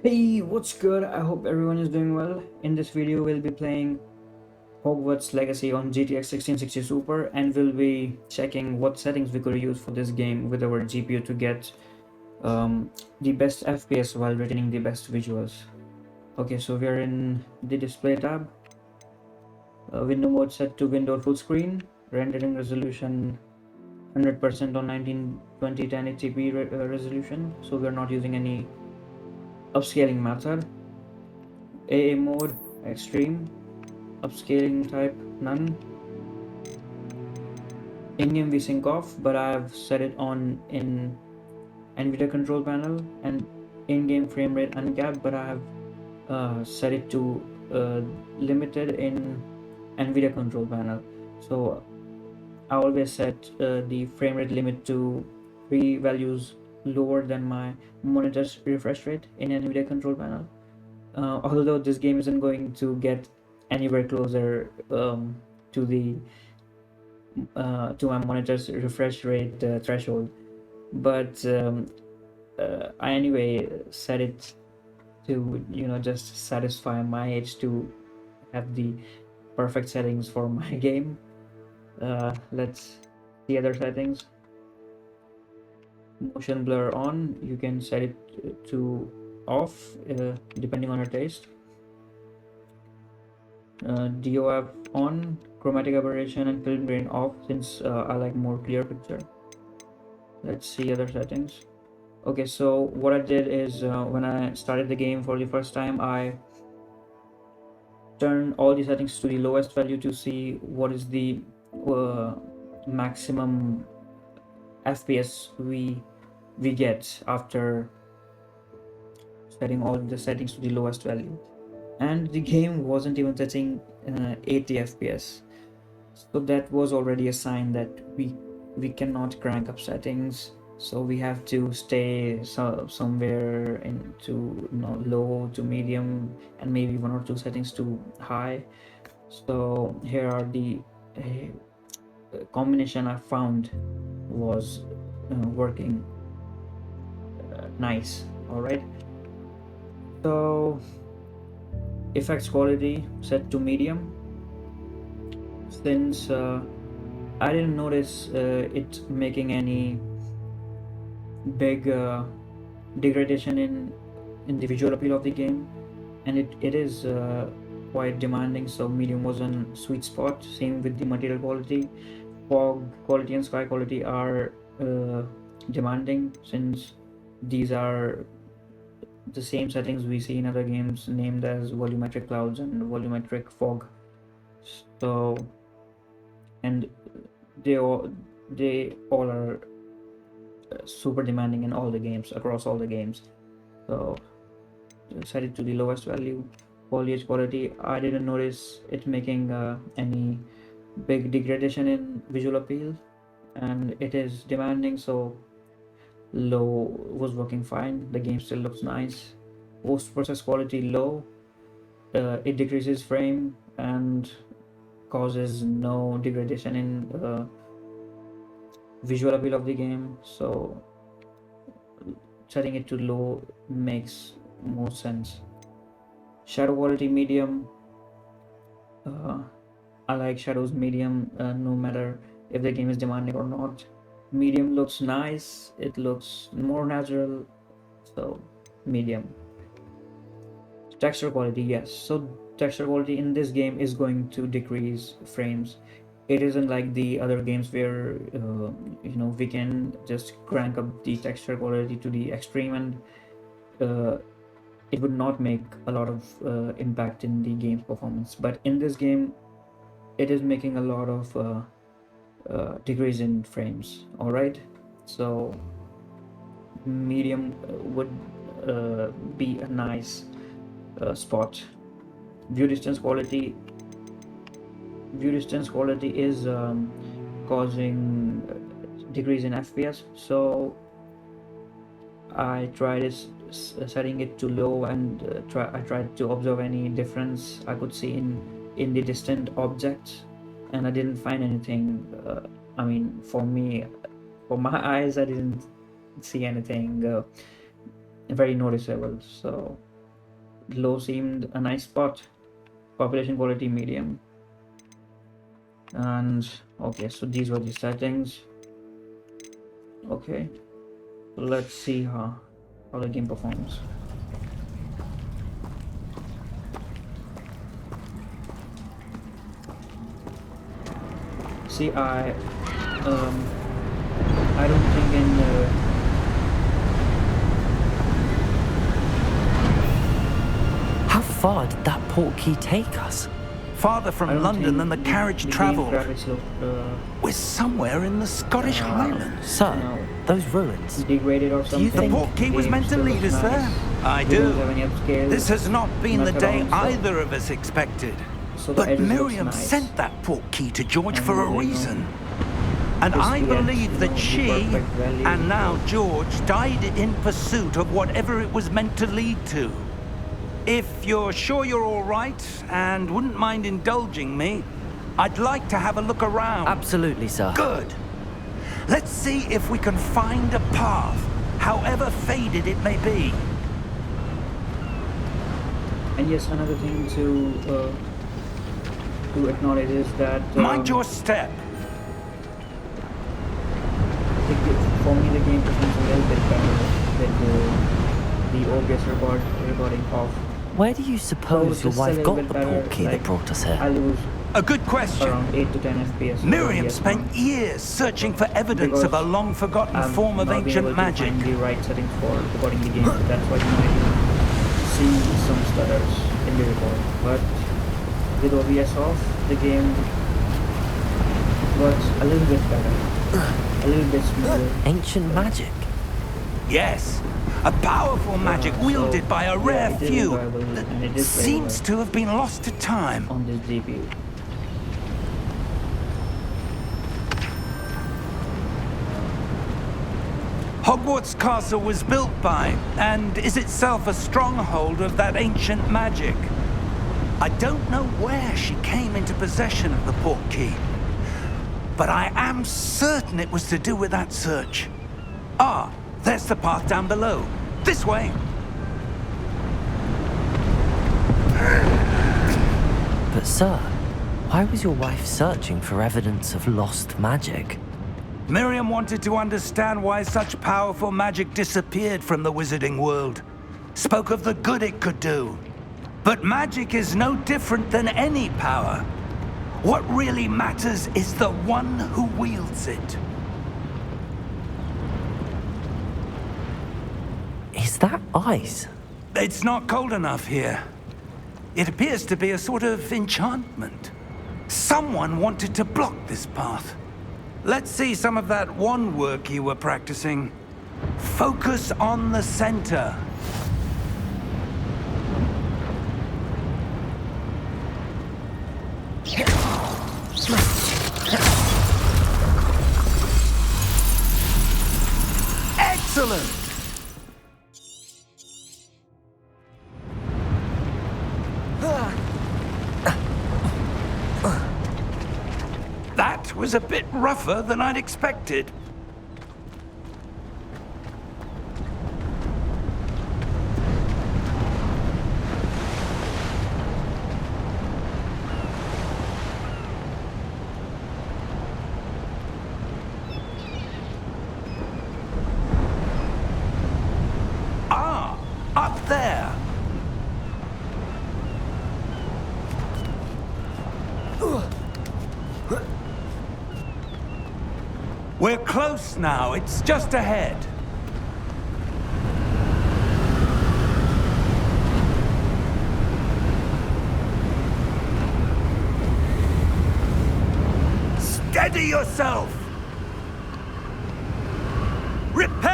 Hey, what's good? I hope everyone is doing well. In this video, we'll be playing Hogwarts Legacy on GTX 1660 Super, and we'll be checking what settings we could use for this game with our GPU to get the best FPS while retaining the best visuals. Okay, so we're in the display tab. Window mode set to window full screen. Rendering resolution 100% on 1920 1080p resolution. So we're not using any upscaling method. AA mode extreme. Upscaling type none. In-game vsync off, but I've set it on in NVIDIA control panel, and in-game frame rate uncapped, but I have set it to limited in NVIDIA control panel. So I always set the frame rate limit to 3 values lower than my monitor's refresh rate in NVIDIA control panel. Although this game isn't going to get anywhere closer to the to my monitor's refresh rate threshold, but I anyway set it to just satisfy my age to have the perfect settings for my game. Let's see other settings. Motion blur on, you can set it to off depending on your taste. DOF on, chromatic aberration and film grain off, since I like more clear picture. Let's see other settings. Okay, so what I did is when I started the game for the first time, I turned all the settings to the lowest value to see what is the maximum FPS we get after setting all the settings to the lowest value. And the game wasn't even touching 80 FPS, so that was already a sign that we cannot crank up settings, so we have to stay somewhere into low to medium, and maybe 1 or 2 settings to high. So here are the combination I found was working nice. All right, so effects quality set to medium, since I didn't notice it making any big degradation in the visual appeal of the game, and it is quite demanding, so medium was a sweet spot. Same with the material quality. Fog quality and sky quality are demanding, since these are the same settings we see in other games named as volumetric clouds and volumetric fog. So, and they all are super demanding in all the games, across all the games. So set it to the lowest value. Foliage quality, I didn't notice it making any big degradation in visual appeal, and it is demanding, so low was working fine. The game still looks nice. Post process quality low, it decreases frame and causes no degradation in visual appeal of the game, so setting it to low makes more sense. Shadow quality medium, I like shadows medium no matter if the game is demanding or not. Medium looks nice, it looks more natural, so medium. Texture quality, yes, so texture quality in this game is going to decrease frames. It isn't like the other games where we can just crank up the texture quality to the extreme, and it would not make a lot of impact in the game's performance. But in this game, it is making a lot of decrease in frames. All right, so medium would be a nice spot. View distance quality is causing decrease in FPS, so I tried setting it to low, and I tried to observe any difference I could see in the distant objects, and I didn't find anything. I mean, for my eyes, I didn't see anything very noticeable. So Low seemed a nice spot. Population quality medium. And okay, so these were the settings. Okay, so let's see how the game performs. See, I don't think in How far did that portkey take us? Farther I from don't London think than the carriage game travelled. graphics look We're somewhere in the Scottish Highlands. Sir, No. those ruins. degraded or Do something. you The think portkey was Game meant to still lead looks us nice. there. I We don't do. have any upscale This has not been the day macarons, so- either of us expected. So the But edges looks Miriam nice. sent that portkey to George And for a they reason. And crispy I edge, believe that the she, perfect value. and now George, died in pursuit of whatever it was meant to lead to. If you're sure you're all right and wouldn't mind indulging me, I'd like to have a look around. Absolutely, sir. Good. Let's see if we can find a path, however faded it may be. And yes, another thing to acknowledge is that Mind your step. for me the game performs a little bit better than the OBS recording of. Where do you suppose your just a wife little got bit the better, portkey that like, brought us I here? lose A good question. around 8 to 10 FPS. on Miriam OBS spent now. years searching for evidence Because of a long-forgotten I've form of not been able ancient to magic. find the right settings for recording the game, so that's why you might see some stutters in the record. But with OBS off, the game works a little bit better, a little bit smoother. Ancient magic? Yes, a powerful magic so, wielded by a yeah, rare it is few enjoyable that and it is seems playable to have been lost to time. on this GPU. Hogwarts Castle was built by, and is itself a stronghold of that ancient magic. I don't know where she came into possession of the portkey, but I am certain it was to do with that search. Ah, there's the path down below. This way. But sir, why was your wife searching for evidence of lost magic? Miriam wanted to understand why such powerful magic disappeared from the wizarding world. Spoke of the good it could do. But magic is no different than any power. What really matters is the one who wields it. Is that ice? It's not cold enough here. It appears to be a sort of enchantment. Someone wanted to block this path. Let's see some of that wand work you were practicing. Focus on the center. Excellent! That was a bit rougher than I'd expected. Ah, up there. We're close now. It's just ahead. Steady yourself. Repair!